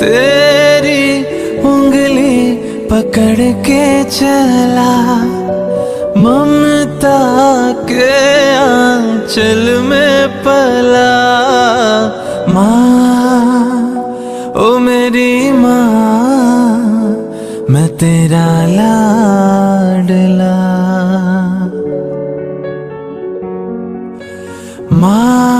तेरी उंगली पकड़ के चला, ममता के आंचल में पला। माँ ओ मेरी माँ, मैं तेरा लाडला। माँ